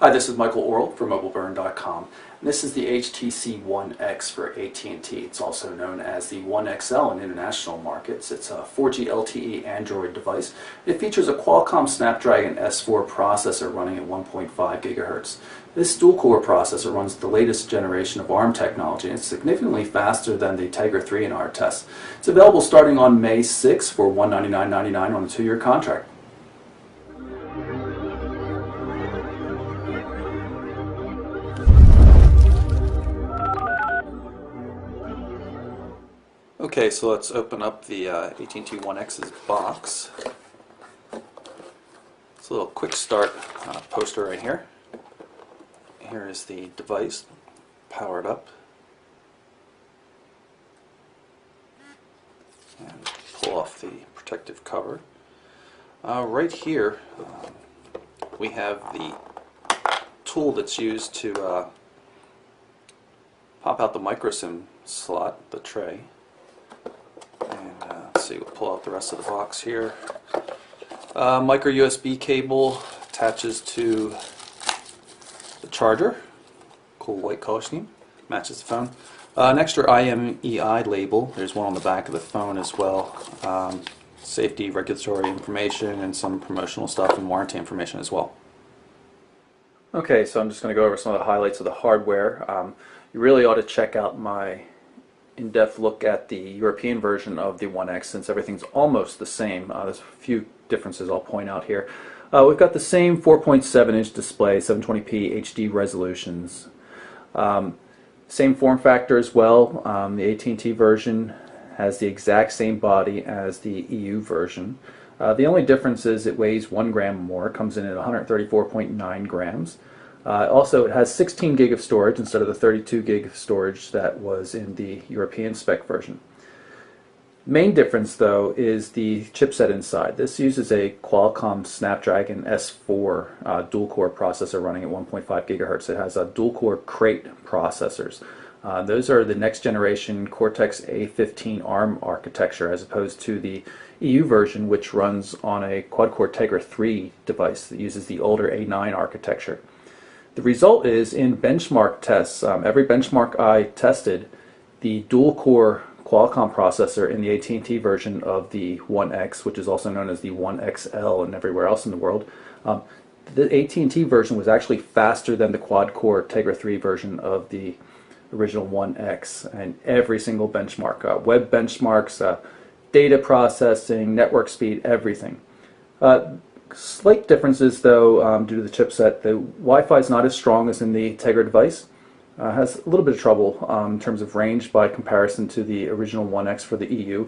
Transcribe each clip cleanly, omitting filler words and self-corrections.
Hi, this is Michael Orl for MobileBurn.com. This is the HTC One X for AT&T. It's also known as the One XL in international markets. It's a 4G LTE Android device. It features a Qualcomm Snapdragon S4 processor running at 1.5 gigahertz. This dual-core processor runs the latest generation of ARM technology, and it's significantly faster than the Tegra 3 in our tests. It's available starting on May 6 for $199.99 on a 2-year contract. Okay, so let's open up the AT&T One X's box. It's a little quick start poster right here. Here is the device powered up. And pull off the protective cover. Right here we have the tool that's used to pop out the microSIM slot, the tray. And let's see, we'll pull out the rest of the box here. Micro USB cable attaches to the charger. Cool white color scheme, matches the phone. An extra IMEI label. There's one on the back of the phone as well. Safety, regulatory information, and some promotional stuff and warranty information as well. Okay, so I'm just going to go over some of the highlights of the hardware. You really ought to check out my in-depth look at the European version of the One X, since everything's almost the same. There's a few differences I'll point out here. We've got the same 4.7-inch display, 720p HD resolutions. Same form factor as well. The AT&T version has the exact same body as the EU version. The only difference is it weighs 1 gram more, comes in at 134.9 grams. Also, it has 16 gig of storage instead of the 32 gig of storage that was in the European spec version. Main difference, though, is the chipset inside. This uses a Qualcomm Snapdragon S4 dual-core processor running at 1.5 gigahertz. It has a dual-core crate processors. Those are the next generation Cortex-A15 ARM architecture, as opposed to the EU version, which runs on a quad-core Tegra 3 device that uses the older A9 architecture. The result is, in benchmark tests, every benchmark I tested, the dual-core Qualcomm processor in the AT&T version of the One X, which is also known as the One XL and everywhere else in the world, the AT&T version was actually faster than the quad-core Tegra 3 version of the original One X, and every single benchmark, web benchmarks, data processing, network speed, everything. Slight differences, though, due to the chipset. The Wi-Fi is not as strong as in the Tegra device. Has a little bit of trouble in terms of range by comparison to the original One X for the EU.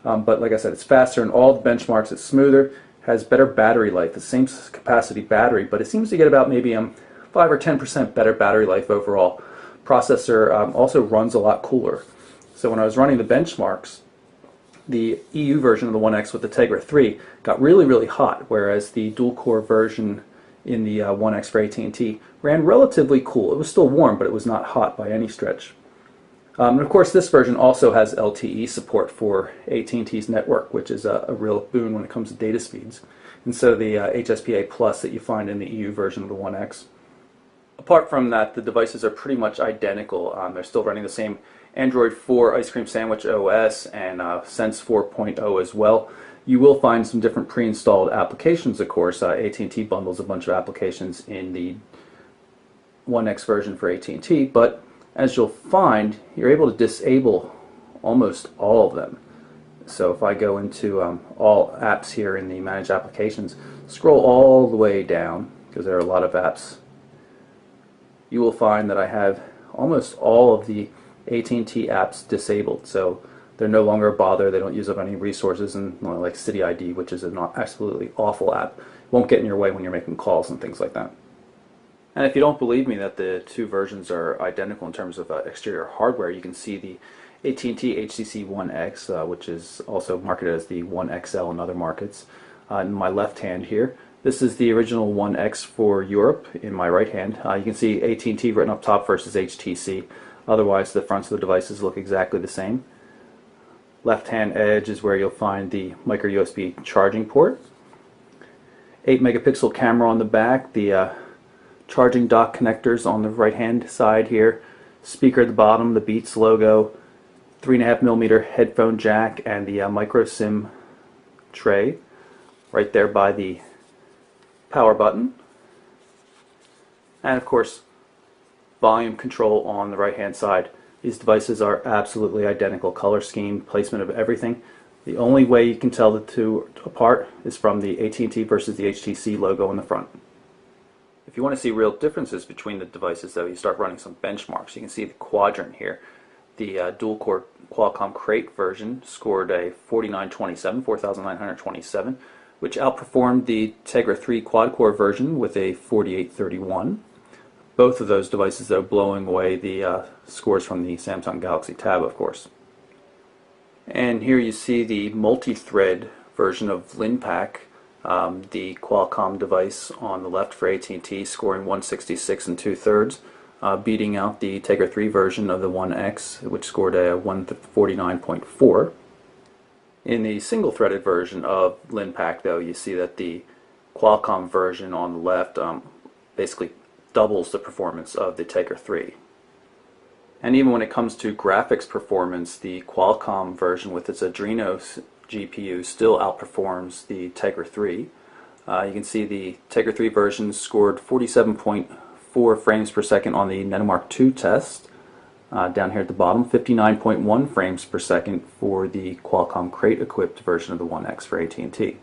But like I said, it's faster in all the benchmarks. It's smoother, has better battery life, the same capacity battery, but it seems to get about maybe 5 or 10% better battery life overall. Processor also runs a lot cooler. So when I was running the benchmarks, the EU version of the One X with the Tegra 3 got really, really hot, whereas the dual-core version in the One X for AT&T ran relatively cool. It was still warm, but it was not hot by any stretch. And of course, this version also has LTE support for AT&T's network, which is a real boon when it comes to data speeds, instead of the HSPA Plus that you find in the EU version of the One X. Apart from that, the devices are pretty much identical. They're still running the same Android 4 Ice Cream Sandwich OS and Sense 4.0 as well. You will find some different pre-installed applications, of course. AT&T bundles a bunch of applications in the One X version for AT&T, but as you'll find, you're able to disable almost all of them. So if I go into all apps here in the Manage Applications, scroll all the way down, because there are a lot of apps, you will find that I have almost all of the AT&T apps disabled. So they're no longer a bother, they don't use up any resources, and like City ID, which is an absolutely awful app, won't get in your way when you're making calls and things like that. And if you don't believe me that the two versions are identical in terms of exterior hardware, you can see the AT&T HTC One X, which is also marketed as the One XL in other markets, in my left hand here. This is the original One X for Europe in my right hand. You can see AT&T written up top versus HTC. Otherwise, the fronts of the devices look exactly the same. Left-hand edge is where you'll find the micro USB charging port. 8 megapixel camera on the back. The charging dock connectors on the right hand side here, speaker at the bottom, the Beats logo, 3.5mm headphone jack, and the micro SIM tray right there by the power button. And of course, volume control on the right hand side. These devices are absolutely identical color scheme, placement of everything. The only way you can tell the two apart is from the AT&T versus the HTC logo in the front. If you want to see real differences between the devices, though, you start running some benchmarks. You can see the quadrant here. The dual-core Qualcomm Crate version scored a 4927, which outperformed the Tegra 3 quad-core version with a 4831. Both of those devices, though, blowing away the scores from the Samsung Galaxy Tab, of course. And here you see the multi-thread version of Linpack, the Qualcomm device on the left for AT&T, scoring 166 2/3, beating out the Tegra 3 version of the One X, which scored a 149.4. In the single-threaded version of Linpack, though, you see that the Qualcomm version on the left basically doubles the performance of the Tegra 3. And even when it comes to graphics performance, the Qualcomm version with its Adreno GPU still outperforms the Tegra 3. You can see the Tegra 3 version scored 47.4 frames per second on the Netomark 2 test. Down here at the bottom, 59.1 frames per second for the Qualcomm Crate equipped version of the One X for AT&T.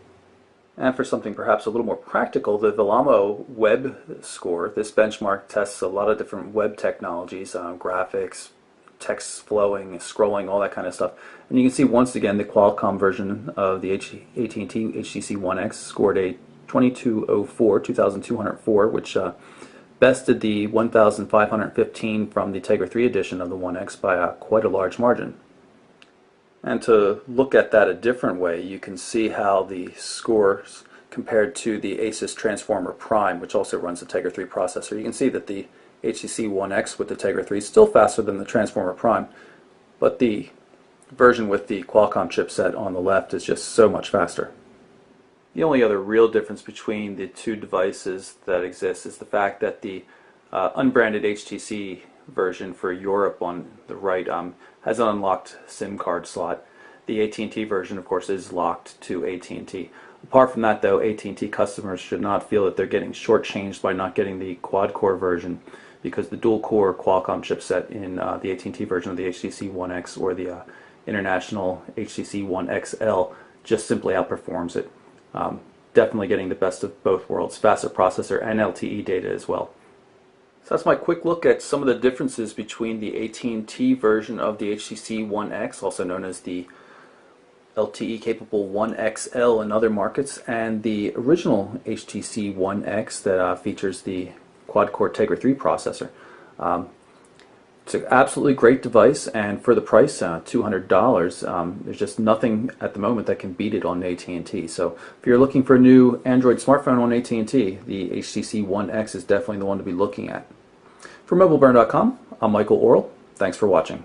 And for something perhaps a little more practical, the Vellamo web score. This benchmark tests a lot of different web technologies, graphics, text flowing, scrolling, all that kind of stuff. And you can see once again the Qualcomm version of the AT&T HTC One X scored a 2204, which bested the 1515 from the Tegra 3 edition of the One X by quite a large margin. And to look at that a different way, you can see how the scores compared to the Asus Transformer Prime, which also runs the Tegra 3 processor. You can see that the HTC One X with the Tegra 3 is still faster than the Transformer Prime, but the version with the Qualcomm chipset on the left is just so much faster. The only other real difference between the two devices that exist is the fact that the unbranded HTC version for Europe on the right has an unlocked SIM card slot. The AT&T version, of course, is locked to AT&T. Apart from that, though, AT&T customers should not feel that they're getting shortchanged by not getting the quad-core version, because the dual-core Qualcomm chipset in the AT&T version of the HTC One X or the international HTC One XL just simply outperforms it. Definitely getting the best of both worlds, faster processor and LTE data as well. So that's my quick look at some of the differences between the AT&T version of the HTC One X, also known as the LTE-capable One XL in other markets, and the original HTC One X that features the quad-core Tegra 3 processor. It's an absolutely great device, and for the price, $200, there's just nothing at the moment that can beat it on AT&T. So if you're looking for a new Android smartphone on AT&T, the HTC One X is definitely the one to be looking at. For MobileBurn.com, I'm Michael Orrell. Thanks for watching.